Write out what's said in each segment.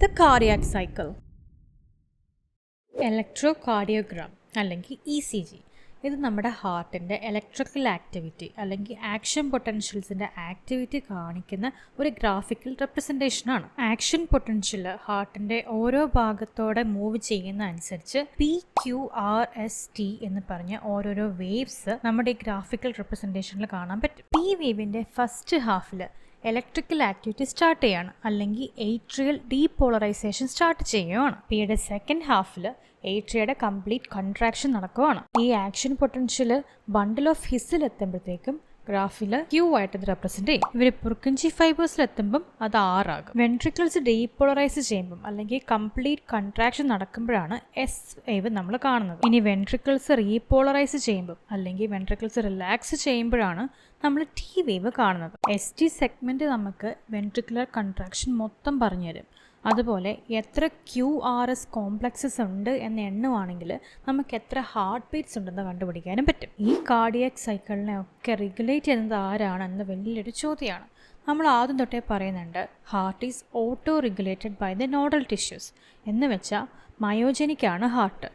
The cardiac cycle. Electrocardiogram അല്ലെങ്കിൽ ECG ഇത് നമ്മുടെ ഹാർട്ടിൻ്റെ ഇലക്ട്രിക്കൽ ആക്ടിവിറ്റി അല്ലെങ്കിൽ ആക്ഷൻ പൊട്ടൻഷ്യൽസിൻ്റെ ആക്ടിവിറ്റി കാണിക്കുന്ന ഒരു ഗ്രാഫിക്കൽ റെപ്രസെൻറ്റേഷനാണ്. ആക്ഷൻ പൊട്ടൻഷ്യൽ ഹാർട്ടിൻ്റെ ഓരോ ഭാഗത്തോടെ മൂവ് ചെയ്യുന്ന അനുസരിച്ച് PQRST എന്ന് പറഞ്ഞ ഓരോരോ വേവ്സ് നമ്മുടെ ഈ ഗ്രാഫിക്കൽ റെപ്രസെൻറ്റേഷനിൽ കാണാൻ പറ്റും. P വേവിൻ്റെ ഫസ്റ്റ് ഹാഫിൽ ഇലക്ട്രിക്കൽ ആക്ടിവിറ്റി സ്റ്റാർട്ട് ചെയ്യാണ്, അല്ലെങ്കിൽ ഏട്രിയൽ ഡീപോളറൈസേഷൻ സ്റ്റാർട്ട് ചെയ്യുകയാണ്. പിയുടെ സെക്കൻഡ് ഹാഫിൽ ഏട്രിയയുടെ കംപ്ലീറ്റ് കൺട്രാക്ഷൻ നടക്കുകയാണ്. ഈ ആക്ഷൻ പൊട്ടൻഷ്യൽ ബണ്ടിൽ ഓഫ് ഹിസിൽ എത്തുമ്പോഴത്തേക്കും ഗ്രാഫിൽ Q ആയിട്ട് ഇത് റെപ്രസെന്റ് ചെയ്യും. ഇവർ പുർക്കിഞ്ചി ഫൈബേഴ്സിൽ എത്തുമ്പം അത് R ആകും. വെൻട്രിക്കിൾസ് ഡീപോളറൈസ് ചെയ്യുമ്പം അല്ലെങ്കിൽ കംപ്ലീറ്റ് കൺട്രാക്ഷൻ നടക്കുമ്പോഴാണ് S വേവ് നമ്മൾ കാണുന്നത്. ഇനി വെൻട്രിക്കിൾസ് റീപോളറൈസ് ചെയ്യുമ്പം അല്ലെങ്കിൽ വെൻട്രിക്കിൾസ് റിലാക്സ് ചെയ്യുമ്പോഴാണ് നമ്മൾ T വേവ് കാണുന്നത്. ST സെഗ്മെന്റ് നമുക്ക് വെൻട്രിക്കുലർ കൺട്രാക്ഷൻ മൊത്തം പറഞ്ഞുതരും. അതുപോലെ എത്ര QRS കോംപ്ലക്സസ് ഉണ്ട് എന്ന് എണ്ണുവാണെങ്കിൽ നമുക്ക് എത്ര ഹാർട്ട് ബീറ്റ്സ് ഉണ്ടെന്ന് കണ്ടുപിടിക്കാനും പറ്റും. ഈ കാർഡിയാക് സൈക്കിളിനെ ഒക്കെ റെഗുലേറ്റ് ചെയ്യുന്നത് ആരാണെന്ന് വലിയൊരു ചോദ്യമാണ്. നമ്മൾ ആദ്യം തൊട്ടേ പറയുന്നുണ്ട് heart is auto regulated by the nodal tissues എന്ന് വെച്ചാൽ മയോജനിക്കാണ് ഹാർട്ട്.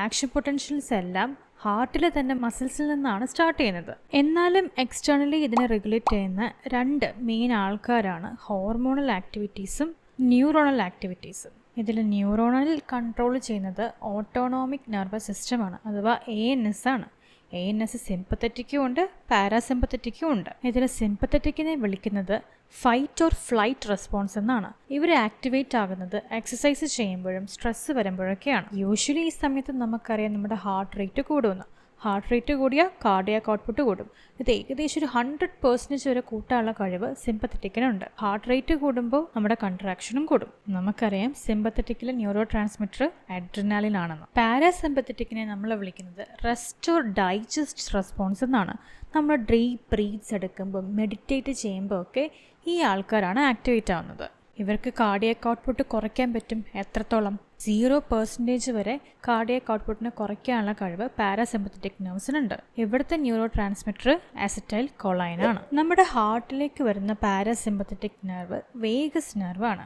ആക്ഷൻ പൊട്ടൻഷ്യൽസ് എല്ലാം ഹാർട്ടിലെ തന്നെ മസിൽസിൽ നിന്നാണ് സ്റ്റാർട്ട് ചെയ്യുന്നത്. എന്നാലും എക്സ്റ്റേണലി ഇതിനെ റെഗുലേറ്റ് ചെയ്യുന്ന രണ്ട് മെയിൻ ആൾക്കാരാണ് ഹോർമോണൽ ആക്ടിവിറ്റീസും ന്യൂറോണൽ ആക്ടിവിറ്റീസും. ഇതിൽ ന്യൂറോണൽ കൺട്രോൾ ചെയ്യുന്നത് ഓട്ടോണോമിക് നെർവസ് സിസ്റ്റമാണ്, അഥവാ ANS ആണ്. ANS സിമ്പത്തറ്റിക്കും ഉണ്ട്, പാരാസിമ്പത്തറ്റിക്കും ഉണ്ട്. ഇതിൽ സിമ്പത്തറ്റിക്കിനെ വിളിക്കുന്നത് ഫൈറ്റ് ഓർ ഫ്ലൈറ്റ് റെസ്പോൺസ് എന്നാണ്. ഇവർ ആക്ടിവേറ്റ് ആകുന്നത് എക്സസൈസ് ചെയ്യുമ്പോഴും സ്ട്രെസ് വരുമ്പോഴൊക്കെയാണ്. യൂഷ്വലി ഈ സമയത്ത് നമുക്കറിയാം നമ്മുടെ ഹാർട്ട് റേറ്റ് കൂടുമെന്ന്. ഹാർട്ട് റേറ്റ് കൂടിയാൽ കാർഡിയാക് ഔട്ട്പുട്ട് കൂടും. ഇത് ഏകദേശം ഒരു 100% വരെ കൂട്ടാനുള്ള കഴിവ് സിമ്പത്തറ്റിക്കിനുണ്ട്. ഹാർട്ട് റേറ്റ് കൂടുമ്പോൾ നമ്മുടെ കൺട്രാക്ഷനും കൂടും. നമുക്കറിയാം സിമ്പത്തറ്റിക്കിലെ ന്യൂറോ ട്രാൻസ്മിറ്റർ അഡ്രിനാലിൻ ആണെന്ന്. പാരാസിമ്പത്തറ്റിക്കിനെ നമ്മൾ വിളിക്കുന്നത് റെസ്റ്റ് ഓർ ഡൈജസ്റ്റ് റെസ്പോൺസ് എന്നാണ്. നമ്മൾ ഡീപ്പ് ബ്രീത്ത്സ് എടുക്കുമ്പോൾ മെഡിറ്റേറ്റ് ചെയ്യുമ്പോൾ ഒക്കെ ഈ ആൾക്കാരാണ് ആക്ടിവേറ്റ് ആവുന്നത്. ഇവർക്ക് കാർഡിയാക് ഔട്ട്പുട്ട് കുറയ്ക്കാൻ പറ്റും. എത്രത്തോളം? 0% വരെ കാർഡിയാക് ഔട്ട്പുട്ടിനെ കുറയ്ക്കാനുള്ള കഴിവ് പാരാസിമ്പത്തറ്റിക് നെർവ്സിനുണ്ട്. ഇവിടുത്തെ ന്യൂറോ ട്രാൻസ്മിറ്റർ അസറ്റൈൽ കൊളൈൻ ആണ്. നമ്മുടെ ഹാർട്ടിലേക്ക് വരുന്ന പാരാസിമ്പത്തറ്റിക് നെർവ് വേഗസ് നെർവാണ്.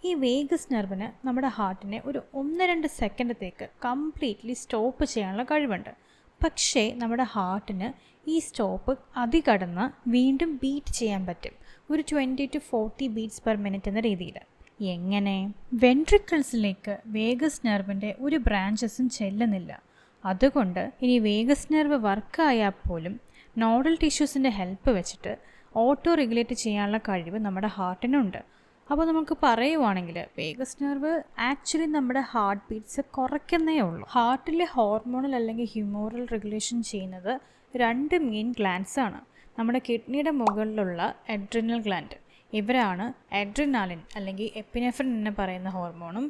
ഈ വേഗസ് നെർവിന് നമ്മുടെ ഹാർട്ടിനെ ഒരു 1-2 സെക്കൻഡത്തേക്ക് കംപ്ലീറ്റ്ലി സ്റ്റോപ്പ് ചെയ്യാനുള്ള കഴിവുണ്ട്. പക്ഷേ നമ്മുടെ ഹാർട്ടിന് ഈ സ്റ്റോപ്പ് അതികടന്ന് വീണ്ടും ബീറ്റ് ചെയ്യാൻ പറ്റും, ഒരു 20 to 40 ബീറ്റ്സ് പെർ മിനിറ്റ് എന്ന രീതിയിൽ. എങ്ങനെ? വെൻട്രിക്കിൾസിലേക്ക് വേഗസ് നെർവിൻ്റെ ഒരു ബ്രാഞ്ചസും ചെല്ലുന്നില്ല. അതുകൊണ്ട് ഇനി വേഗസ് നെർവ് വർക്കായാൽ പോലും നോഡൽ ടിഷ്യൂസിൻ്റെ ഹെൽപ്പ് വെച്ചിട്ട് ഓട്ടോ റെഗുലേറ്റ് ചെയ്യാനുള്ള കഴിവ് നമ്മുടെ ഹാർട്ടിനുണ്ട്. അപ്പോൾ നമുക്ക് പറയുവാണെങ്കിൽ വേഗസ് നെർവ് ആക്ച്വലി നമ്മുടെ ഹാർട്ട് ബീറ്റ്സ് കുറയ്ക്കുന്നേ ഉള്ളൂ. ഹാർട്ടിലെ ഹോർമോണൽ അല്ലെങ്കിൽ ഹ്യൂമോറൽ റെഗുലേഷൻ ചെയ്യുന്നത് 2 മെയിൻ ഗ്ലാൻഡ്സ് ആണ്. നമ്മുടെ കിഡ്നിയുടെ മുകളിലുള്ള അഡ്രിനൽ ഗ്ലാൻഡ്, ഇവരാണ് അഡ്രിനാലിൻ അല്ലെങ്കിൽ എപ്പിനെഫ്രിൻ എന്ന് പറയുന്ന ഹോർമോണും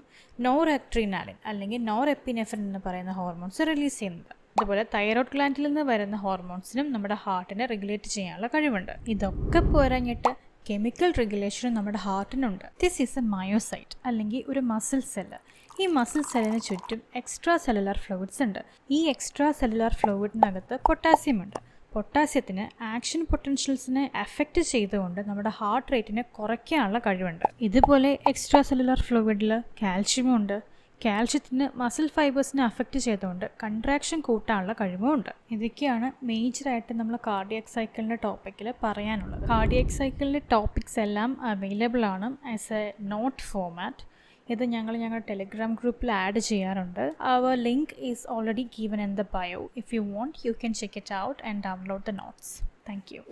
നോർ അഡ്രിനാലിൻ അല്ലെങ്കിൽ നോർ എപ്പിനെഫ്രിൻ എന്ന് പറയുന്ന ഹോർമോൺസ് റിലീസ് ചെയ്യുന്നത്. അതുപോലെ തൈറോയ്ഡ് ഗ്ലാൻഡിൽ നിന്ന് വരുന്ന ഹോർമോൺസിനും നമ്മുടെ ഹാർട്ടിനെ റെഗുലേറ്റ് ചെയ്യാനുള്ള കഴിവുണ്ട്. ഇതൊക്കെ പോരാഞ്ഞിട്ട് കെമിക്കൽ റെഗുലേഷനും നമ്മുടെ ഹാർട്ടിനുണ്ട്. ദിസ് ഈസ് എ മയോസൈറ്റ് അല്ലെങ്കിൽ ഒരു മസിൽ സെല്ല്. ഈ മസിൽ സെല്ലിന് ചുറ്റും എക്സ്ട്രാ സെല്ലുലാർ ഫ്ലൂയിഡ്സ് ഉണ്ട്. ഈ എക്സ്ട്രാ സെല്ലുലാർ ഫ്ലൂയിഡിനകത്ത് പൊട്ടാസ്യം ഉണ്ട്. പൊട്ടാസ്യത്തിന് ആക്ഷൻ പൊട്ടൻഷ്യൽസിനെ എഫക്റ്റ് ചെയ്തുകൊണ്ട് നമ്മുടെ ഹാർട്ട് റേറ്റിനെ കുറയ്ക്കാനുള്ള കഴിവുണ്ട്. ഇതുപോലെ എക്സ്ട്രാ സെല്ലുലാർ ഫ്ലൂയിഡിൽ കാൽഷ്യമും ഉണ്ട്. കാൽഷ്യത്തിന് മസിൽ ഫൈബേഴ്സിനെ അഫക്റ്റ് ചെയ്തുകൊണ്ട് കൺട്രാക്ഷൻ കൂട്ടാനുള്ള കഴിവുമുണ്ട്. ഇതൊക്കെയാണ് മേജറായിട്ട് നമ്മൾ കാർഡിയാക് സൈക്കിളിൻ്റെ ടോപ്പിക്കിൽ പറയാനുള്ളത്. കാർഡിയാക് സൈക്കിളിൻ്റെ ടോപ്പിക്സ് എല്ലാം അവൈലബിൾ ആണ് ആസ് എ നോട്ട് ഫോമാറ്റ്. ഇത് ഞങ്ങളുടെ ടെലിഗ്രാം ഗ്രൂപ്പിൽ ആഡ് ചെയ്യാറുണ്ട്. അവർ link is already given in the bio. If you want, you can check it out and download the notes. Thank U.